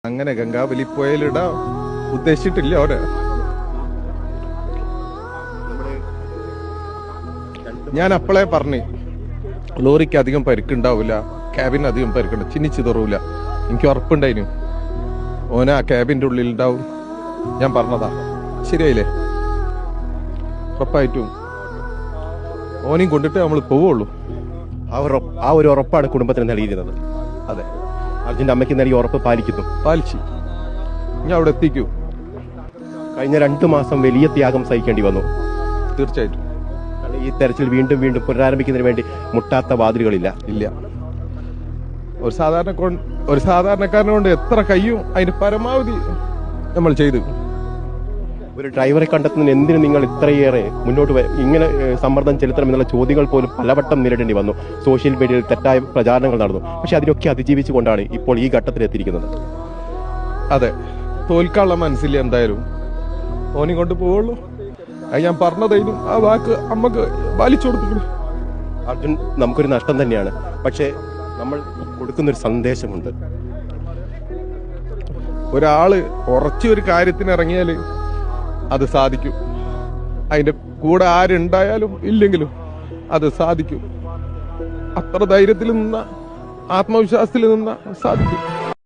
അങ്ങനെ ഗംഗാവലി പുഴയിലിടാൻ ഉദ്ദേശിച്ചിട്ടില്ല അവിടെ. ഞാൻ അപ്പോളേ പറഞ്ഞു ലോറിക്ക് അധികം പരിക്കുണ്ടാവില്ല, ക്യാബിന് അധികം പരിക്കുണ്ട്, ചിന്നിച്ചിതറൂല. എനിക്ക് ഉറപ്പുണ്ടായിരുന്നു ഓന ആ ക്യാബിൻ്റെ ഉള്ളിൽ ഉണ്ടാവും. ഞാൻ പറഞ്ഞതാ, ശരിയായില്ലേ? ഉറപ്പായിട്ടും ഓനെയും കൊണ്ടിട്ട് നമ്മൾ പോവുള്ളൂ. ആ ഒരു ഉറപ്പാണ് കുടുംബത്തിന് നൽകിയിരുന്നത്. അതെ, അർജുൻ്റെ അമ്മയ്ക്ക് നൽകിയ ഉറപ്പ് പാലിച്ചു ഞാൻ അവിടെ എത്തിക്കൂ. കഴിഞ്ഞ 2 മാസം വലിയ ത്യാഗം സഹിക്കേണ്ടി വന്നു. തീർച്ചയായിട്ടും ഈ തെരച്ചിൽ വീണ്ടും വീണ്ടും പുനരാരംഭിക്കുന്നതിന് വേണ്ടി മുട്ടാത്ത വാതിലുകളില്ല. ഇല്ല. ഒരു സാധാരണക്കാരനെ കൊണ്ട് എത്ര കഴിയും അതിന് പരമാവധി നമ്മൾ ചെയ്തു. ഒരു ഡ്രൈവറെ കണ്ടെത്തുന്നതിന് എന്തിനു നിങ്ങൾ ഇത്രയേറെ മുന്നോട്ട് ഇങ്ങനെ സമ്മർദ്ദം ചെലുത്തണമെന്നുള്ള ചോദ്യങ്ങൾ പോലും പലവട്ടം നേരിടേണ്ടി വന്നു. സോഷ്യൽ മീഡിയയിൽ തെറ്റായ പ്രചാരണങ്ങൾ നടന്നു. പക്ഷെ അതിനൊക്കെ അതിജീവിച്ചുകൊണ്ടാണ് ഇപ്പോൾ ഈ ഘട്ടത്തിലെത്തിയിരിക്കുന്നത്. അതെ, തോൽക്കാനുള്ള മനസ്സില്ല. എന്തായാലും ഓനി കൊണ്ട് പോവുള്ളൂ. അത് ഞാൻ പറഞ്ഞതായിരുന്നു. ആ വാക്ക് അമ്മക്ക് പാലിച്ചു കൊടുത്തിട്ടുണ്ട്. അർജുൻ നമുക്കൊരു നഷ്ടം തന്നെയാണ്. പക്ഷേ നമ്മൾ കൊടുക്കുന്നൊരു സന്ദേശമുണ്ട്. ഒരാള് ഉറച്ചൊരു കാര്യത്തിന് ഇറങ്ങിയാൽ അത് സാധിക്കും. അതിന്റെ കൂടെ ആരുണ്ടായാലും ഇല്ലെങ്കിലും അത് സാധിക്കും. അത്ര ധൈര്യത്തിൽ നിന്ന, ആത്മവിശ്വാസത്തിൽ നിന്ന സാധിക്കും.